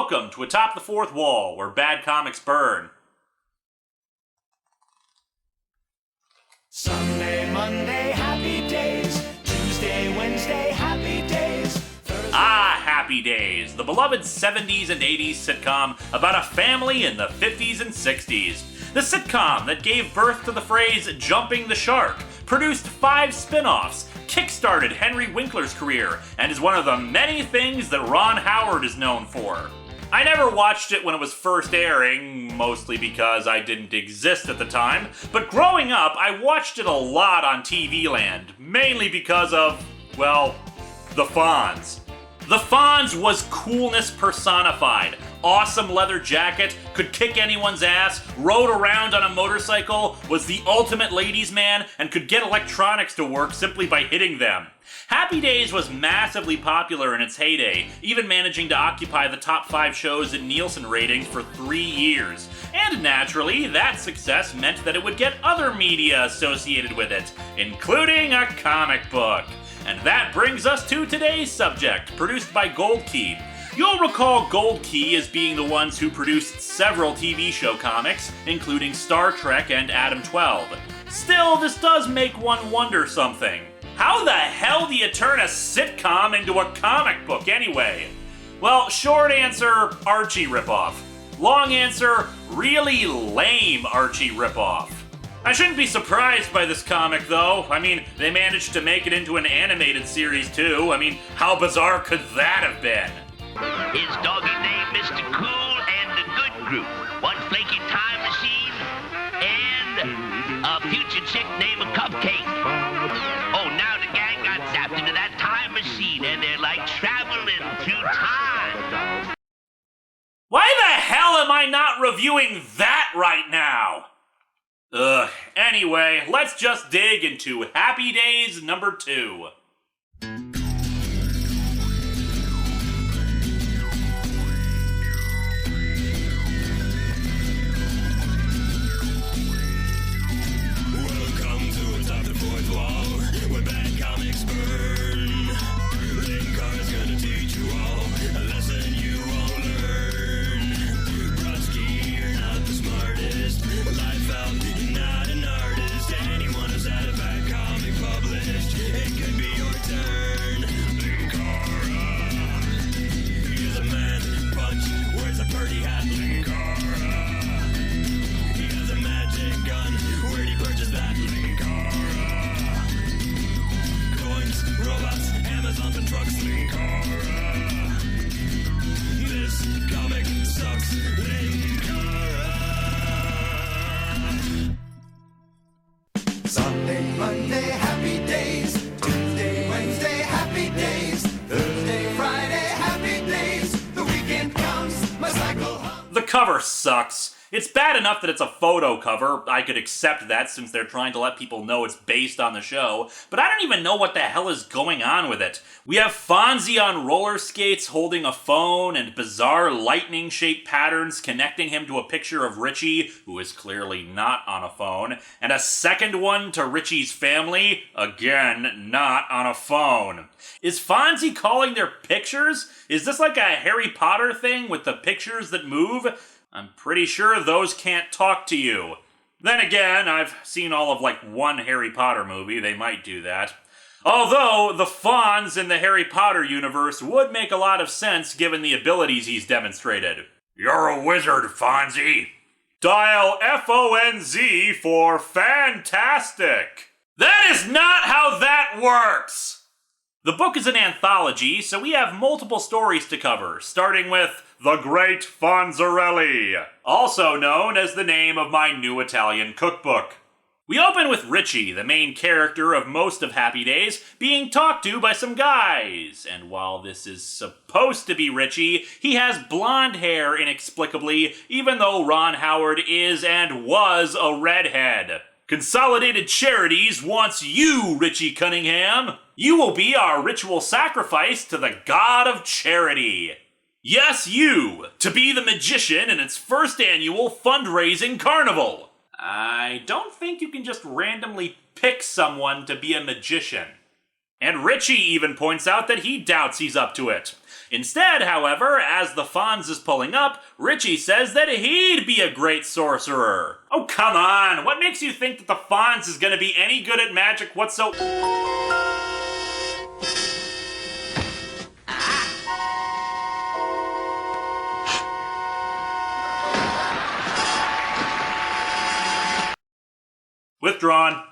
welcome to Atop the Fourth Wall, where bad comics burn. Sunday, Monday, happy days. Tuesday, Wednesday, happy days. Thursday... Happy Days, the beloved 70s and 80s sitcom about a family in the 50s and 60s. The sitcom that gave birth to the phrase jumping the shark, produced 5 spin-offs, kickstarted Henry Winkler's career, and is one of the many things that Ron Howard is known for. I never watched it when it was first airing, mostly because I didn't exist at the time, but growing up, I watched it a lot on TV Land, mainly because of, well, the Fonz. The Fonz was coolness personified. Awesome leather jacket, could kick anyone's ass, rode around on a motorcycle, was the ultimate ladies' man, and could get electronics to work simply by hitting them. Happy Days was massively popular in its heyday, even managing to occupy the top 5 shows in Nielsen ratings for 3 years. And naturally, that success meant that it would get other media associated with it, including a comic book. And that brings us to today's subject, produced by Gold Key. You'll recall Gold Key as being the ones who produced several TV show comics, including Star Trek and Adam 12. Still, this does make one wonder something. How the hell do you turn a sitcom into a comic book anyway? Well, short answer, Archie ripoff. Long answer, really lame Archie ripoff. I shouldn't be surprised by this comic, though. I mean, they managed to make it into an animated series, too. I mean, how bizarre could that have been? His doggy name Mr. Cool and the Good Group. One flaky time machine and a future chick named Cupcake. Oh, now the gang got zapped into that time machine and they're like traveling through time. Why the hell am I not reviewing that right now? Anyway, let's just dig into Happy Days number 2. Welcome to Atop the Fourth Wall, where bad comics burn. Linkara's gonna teach you all a lesson you won't learn. Brodsky, you're not the smartest. Life out, you're not an artist. Anyone who's had a bad comic published, it could be your turn. Linkara, he's a man punch, wears a birdie hat. Linkara, he has a magic gun. Where'd he purchase that? Linkara, coins, robots, Amazon and trucks. Linkara, this comic sucks. Linkara. Sunday, Monday, happy days. Tuesday, Wednesday, happy days. Thursday, Friday, happy days. The weekend comes, my cycle hums. The cover sucks. It's bad enough that it's a photo cover. I could accept that since they're trying to let people know it's based on the show, but I don't even know what the hell is going on with it. We have Fonzie on roller skates holding a phone and bizarre lightning-shaped patterns connecting him to a picture of Richie, who is clearly not on a phone, and a second one to Richie's family, again, not on a phone. Is Fonzie calling their pictures? Is this like a Harry Potter thing with the pictures that move? I'm pretty sure those can't talk to you. Then again, I've seen all of like one Harry Potter movie, they might do that. Although, the Fonz in the Harry Potter universe would make a lot of sense given the abilities he's demonstrated. You're a wizard, Fonzie. Dial FONZ for fantastic. That is not how that works! The book is an anthology, so we have multiple stories to cover, starting with The Great Fonzarelli, also known as the name of my new Italian cookbook. We open with Richie, the main character of most of Happy Days, being talked to by some guys. And while this is supposed to be Richie, he has blonde hair inexplicably, even though Ron Howard is and was a redhead. Consolidated Charities wants you, Richie Cunningham. You will be our ritual sacrifice to the god of charity. Yes, you, to be the magician in its first annual fundraising carnival. I don't think you can just randomly pick someone to be a magician. And Richie even points out that he doubts he's up to it. Instead, however, as the Fonz is pulling up, Richie says that he'd be a great sorcerer. Oh, come on! What makes you think that the Fonz is gonna be any good at magic whatsoever? Withdrawn.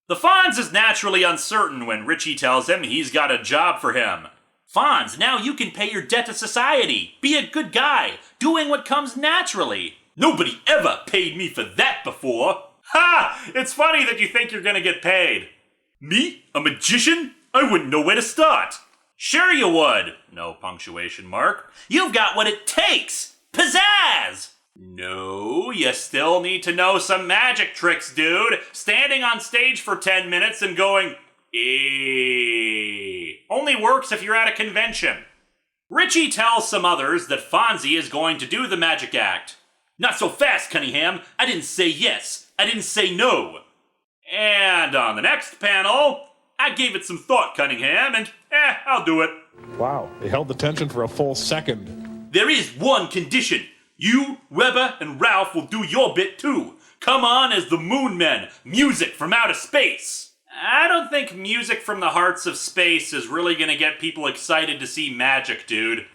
The Fonz is naturally uncertain when Richie tells him he's got a job for him. Fonz, now you can pay your debt to society. Be a good guy, doing what comes naturally. Nobody ever paid me for that before. Ha! It's funny that you think you're gonna get paid. Me? A magician? I wouldn't know where to start. Sure you would. No punctuation mark. You've got what it takes. Pizzazz! No, you still need to know some magic tricks, dude. Standing on stage for 10 minutes and going, only works if you're at a convention. Richie tells some others that Fonzie is going to do the magic act. Not so fast, Cunningham. I didn't say yes. I didn't say no. And on the next panel, I gave it some thought, Cunningham, and I'll do it. Wow, they held the tension for a full second. There is one condition. You, Weber, and Ralph will do your bit too. Come on as the Moon Men, music from outer space. I don't think music from the hearts of space is really gonna get people excited to see magic, dude.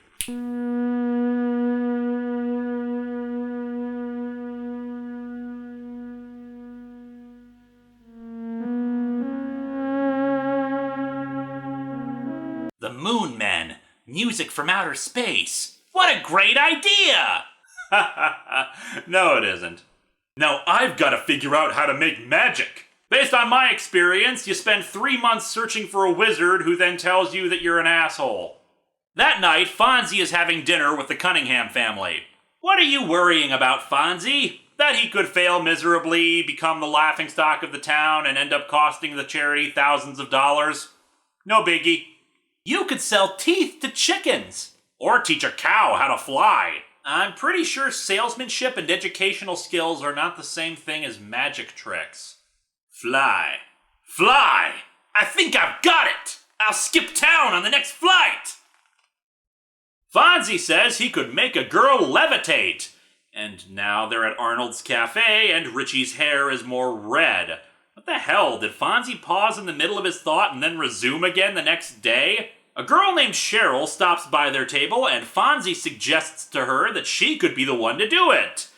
The Moon Men, music from outer space. What a great idea! No, it isn't. Now I've got to figure out how to make magic. Based on my experience, you spend 3 months searching for a wizard who then tells you that you're an asshole. That night, Fonzie is having dinner with the Cunningham family. What are you worrying about, Fonzie? That he could fail miserably, become the laughingstock of the town, and end up costing the charity thousands of dollars? No biggie. You could sell teeth to chickens. Or teach a cow how to fly. I'm pretty sure salesmanship and educational skills are not the same thing as magic tricks. Fly. Fly! I think I've got it! I'll skip town on the next flight! Fonzie says he could make a girl levitate. And now they're at Arnold's Cafe and Richie's hair is more red. What the hell? Did Fonzie pause in the middle of his thought and then resume again the next day? A girl named Cheryl stops by their table and Fonzie suggests to her that she could be the one to do it.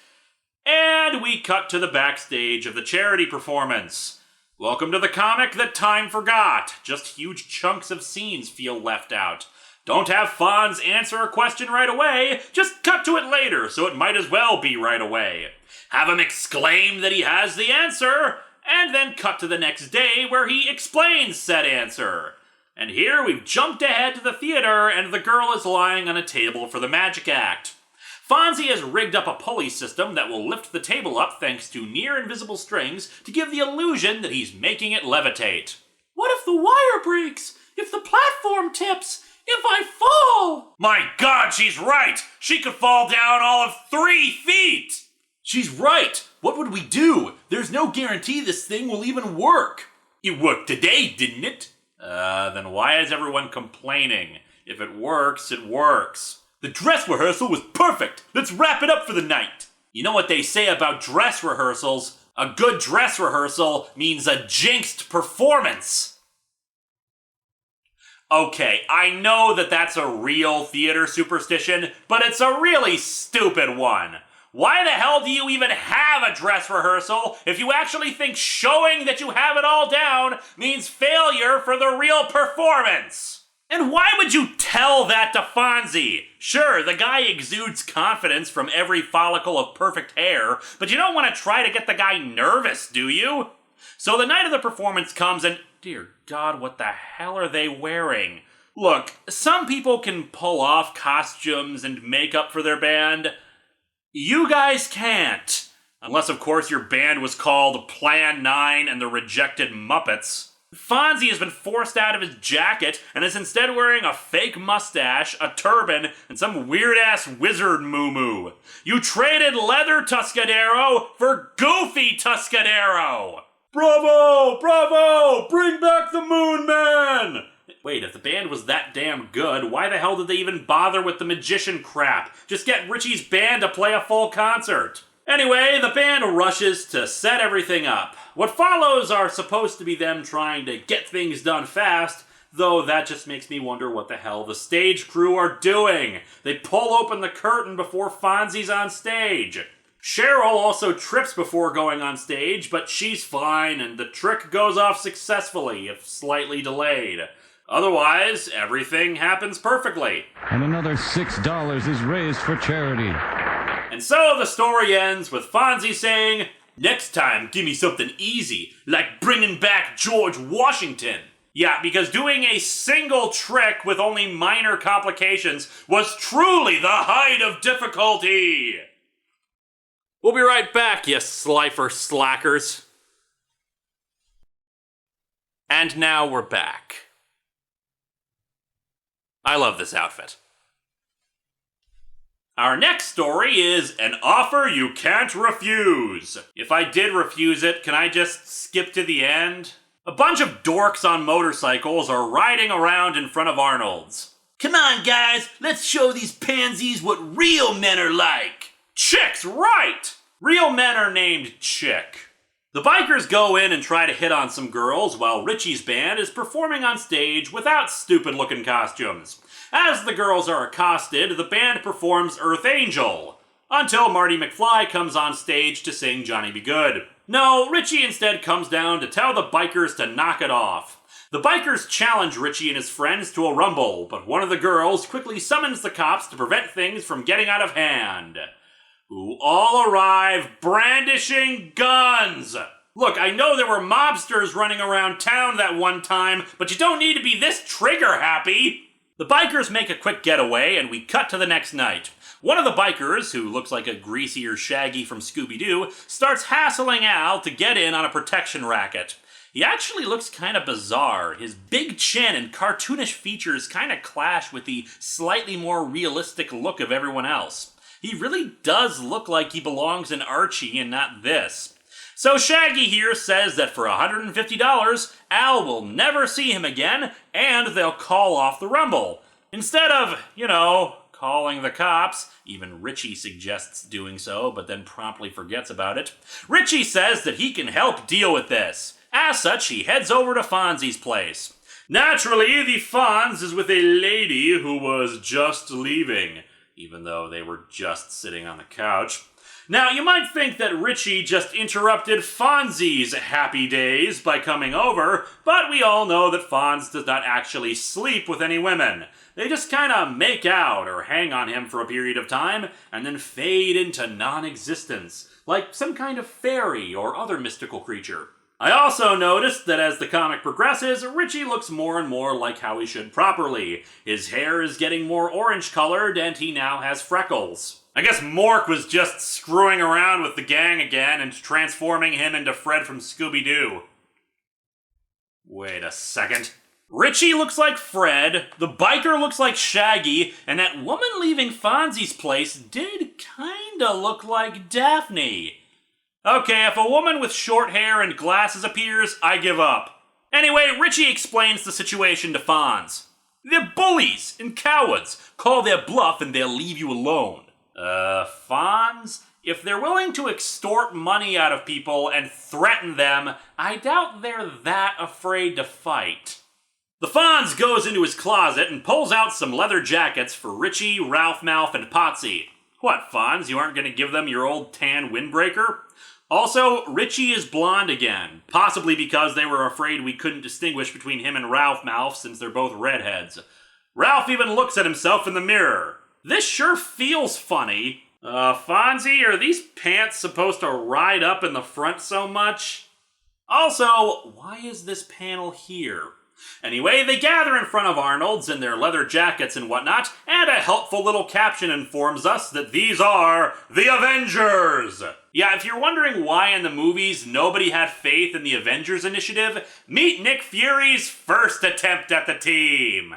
And we cut to the backstage of the charity performance. Welcome to the comic that time forgot. Just huge chunks of scenes feel left out. Don't have Fonz answer a question right away, just cut to it later, so it might as well be right away. Have him exclaim that he has the answer, and then cut to the next day where he explains said answer. And here we've jumped ahead to the theater, and the girl is lying on a table for the magic act. Fonzie has rigged up a pulley system that will lift the table up thanks to near-invisible strings to give the illusion that he's making it levitate. What if the wire breaks? If the platform tips? If I fall? My God, she's right! She could fall down all of 3 feet! She's right! What would we do? There's no guarantee this thing will even work. It worked today, didn't it? Then why is everyone complaining? If it works, it works. The dress rehearsal was perfect! Let's wrap it up for the night! You know what they say about dress rehearsals? A good dress rehearsal means a jinxed performance! Okay, I know that that's a real theater superstition, but it's a really stupid one. Why the hell do you even have a dress rehearsal if you actually think showing that you have it all down means failure for the real performance? And why would you tell that to Fonzie? Sure, the guy exudes confidence from every follicle of perfect hair, but you don't want to try to get the guy nervous, do you? So the night of the performance comes and, dear God, what the hell are they wearing? Look, some people can pull off costumes and makeup for their band. You guys can't. Unless, of course, your band was called Plan 9 and the Rejected Muppets. Fonzie has been forced out of his jacket and is instead wearing a fake mustache, a turban, and some weird-ass wizard moo-moo. You traded leather Tuscadero for goofy Tuscadero! Bravo! Bravo! Bring back the Moon Man! Wait, if the band was that damn good, why the hell did they even bother with the magician crap? Just get Richie's band to play a full concert. Anyway, the band rushes to set everything up. What follows are supposed to be them trying to get things done fast, though that just makes me wonder what the hell the stage crew are doing. They pull open the curtain before Fonzie's on stage. Cheryl also trips before going on stage, but she's fine, and the trick goes off successfully, if slightly delayed. Otherwise, everything happens perfectly. And another $6 is raised for charity. And so the story ends with Fonzie saying, "Next time, give me something easy, like bringing back George Washington." Yeah, because doing a single trick with only minor complications was truly the height of difficulty. We'll be right back, you Slifer slackers. And now we're back. I love this outfit. Our next story is an offer you can't refuse. If I did refuse it, can I just skip to the end? A bunch of dorks on motorcycles are riding around in front of Arnold's. "Come on, guys, let's show these pansies what real men are like." Chick's right! Real men are named Chick. The bikers go in and try to hit on some girls while Richie's band is performing on stage without stupid-looking costumes. As the girls are accosted, the band performs Earth Angel, until Marty McFly comes on stage to sing Johnny Be Good. No, Richie instead comes down to tell the bikers to knock it off. The bikers challenge Richie and his friends to a rumble, but one of the girls quickly summons the cops to prevent things from getting out of hand, who all arrive brandishing guns. Look, I know there were mobsters running around town that one time, but you don't need to be this trigger-happy. The bikers make a quick getaway, and we cut to the next night. One of the bikers, who looks like a greasier Shaggy from Scooby-Doo, starts hassling Al to get in on a protection racket. He actually looks kind of bizarre. His big chin and cartoonish features kind of clash with the slightly more realistic look of everyone else. He really does look like he belongs in Archie and not this. So Shaggy here says that for $150, Al will never see him again, and they'll call off the rumble. Instead of, calling the cops, even Richie suggests doing so, but then promptly forgets about it. Richie says that he can help deal with this. As such, he heads over to Fonzie's place. Naturally, the Fonz is with a lady who was just leaving, even though they were just sitting on the couch. Now, you might think that Richie just interrupted Fonzie's happy days by coming over, but we all know that Fonz does not actually sleep with any women. They just kinda make out or hang on him for a period of time, and then fade into non-existence, like some kind of fairy or other mystical creature. I also noticed that as the comic progresses, Richie looks more and more like how he should properly. His hair is getting more orange-colored, and he now has freckles. I guess Mork was just screwing around with the gang again and transforming him into Fred from Scooby-Doo. Wait a second. Richie looks like Fred, the biker looks like Shaggy, and that woman leaving Fonzie's place did kinda look like Daphne. Okay, if a woman with short hair and glasses appears, I give up. Anyway, Richie explains the situation to Fonz. "They're bullies and cowards. Call their bluff and they'll leave you alone." Fonz? If they're willing to extort money out of people and threaten them, I doubt they're that afraid to fight. The Fonz goes into his closet and pulls out some leather jackets for Richie, Ralph Malph, and Potsy. What, Fonz, you aren't going to give them your old tan windbreaker? Also, Richie is blonde again, possibly because they were afraid we couldn't distinguish between him and Ralph Malph since they're both redheads. Ralph even looks at himself in the mirror. This sure feels funny. Fonzie, are these pants supposed to ride up in the front so much? Also, why is this panel here? Anyway, they gather in front of Arnold's in their leather jackets and whatnot, and a helpful little caption informs us that these are the Avengers! Yeah, if you're wondering why in the movies nobody had faith in the Avengers initiative, meet Nick Fury's first attempt at the team!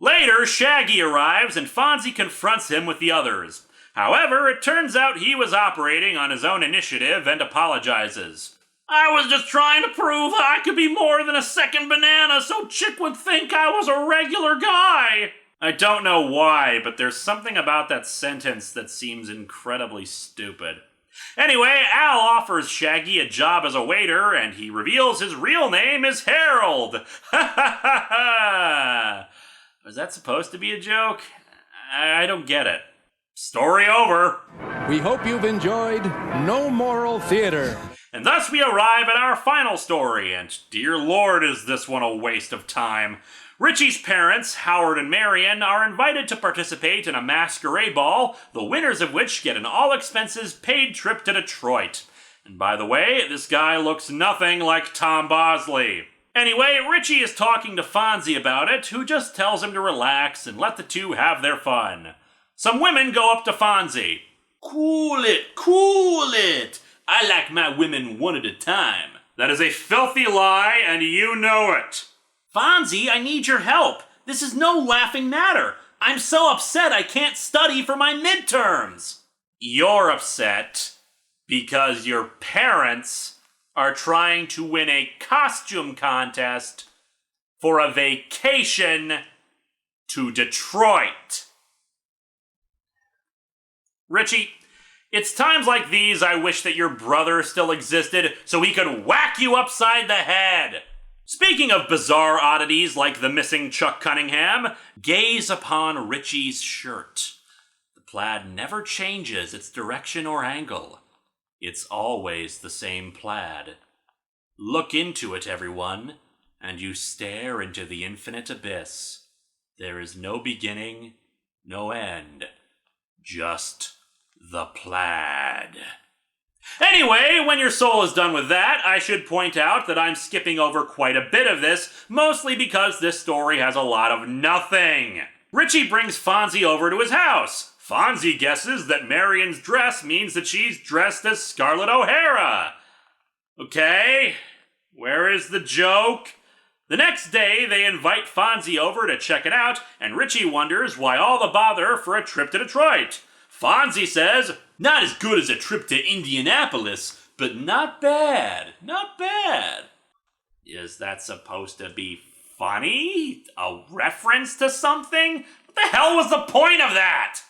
Later, Shaggy arrives and Fonzie confronts him with the others. However, it turns out he was operating on his own initiative and apologizes. I was just trying to prove I could be more than a second banana so Chick would think I was a regular guy. I don't know why, but there's something about that sentence that seems incredibly stupid. Anyway, Al offers Shaggy a job as a waiter, and he reveals his real name is Harold. Ha ha ha ha! Was that supposed to be a joke? I don't get it. Story over. We hope you've enjoyed No Moral Theater. And thus we arrive at our final story, and dear Lord, is this one a waste of time. Richie's parents, Howard and Marion, are invited to participate in a masquerade ball, the winners of which get an all-expenses-paid trip to Detroit. And by the way, this guy looks nothing like Tom Bosley. Anyway, Richie is talking to Fonzie about it, who just tells him to relax and let the two have their fun. Some women go up to Fonzie. Cool it. I like my women one at a time. That is a filthy lie, and you know it. Fonzie, I need your help. This is no laughing matter. I'm so upset I can't study for my midterms. You're upset because your parents are trying to win a costume contest for a vacation to Detroit. Richie, it's times like these I wish that your brother still existed so he could whack you upside the head. Speaking of bizarre oddities like the missing Chuck Cunningham, gaze upon Richie's shirt. The plaid never changes its direction or angle. It's always the same plaid. Look into it, everyone, and you stare into the infinite abyss. There is no beginning, no end, just the plaid. Anyway, when your soul is done with that, I should point out that I'm skipping over quite a bit of this, mostly because this story has a lot of nothing. Richie brings Fonzie over to his house. Fonzie guesses that Marion's dress means that she's dressed as Scarlett O'Hara. Okay, where is the joke? The next day, they invite Fonzie over to check it out, and Richie wonders why all the bother for a trip to Detroit. Fonzie says, not as good as a trip to Indianapolis, but not bad, not bad. Is that supposed to be funny? A reference to something? What the hell was the point of that?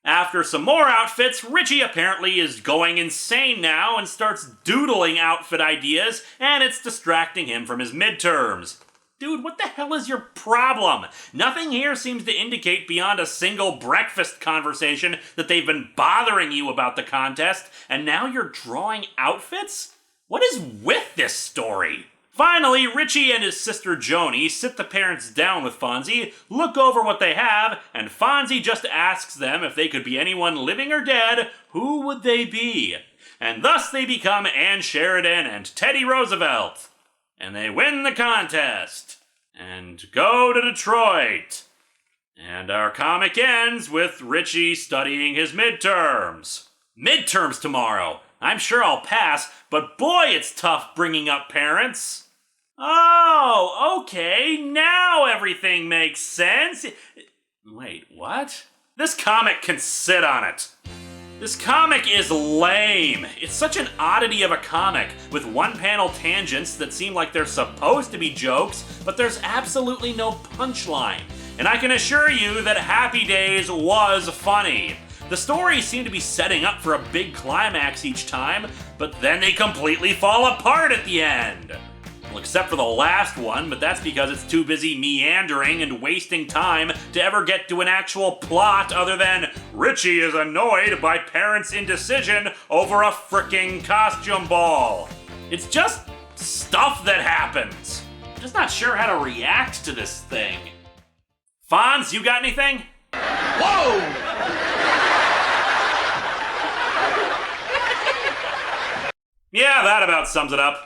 After some more outfits, Richie apparently is going insane now and starts doodling outfit ideas, and it's distracting him from his midterms. Dude, what the hell is your problem? Nothing here seems to indicate beyond a single breakfast conversation that they've been bothering you about the contest, and now you're drawing outfits? What is with this story? Finally, Richie and his sister Joni sit the parents down with Fonzie, look over what they have, and Fonzie just asks them if they could be anyone living or dead, who would they be? And thus they become Ann Sheridan and Teddy Roosevelt. And they win the contest, and go to Detroit. And our comic ends with Richie studying his midterms. Midterms tomorrow. I'm sure I'll pass, but boy, it's tough bringing up parents. Oh, okay, now everything makes sense. Wait, what? This comic can sit on it. This comic is lame. It's such an oddity of a comic, with one-panel tangents that seem like they're supposed to be jokes, but there's absolutely no punchline. And I can assure you that Happy Days was funny. The stories seem to be setting up for a big climax each time, but then they completely fall apart at the end. Well, except for the last one, but that's because it's too busy meandering and wasting time to ever get to an actual plot other than Richie is annoyed by parents' indecision over a fricking costume ball. It's just stuff that happens. I'm just not sure how to react to this thing. Fonz, you got anything? Whoa! Yeah, that about sums it up.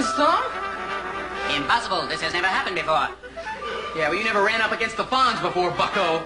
his thumb? Impossible. This has never happened before. Yeah, well, you never ran up against the Fonz before, bucko.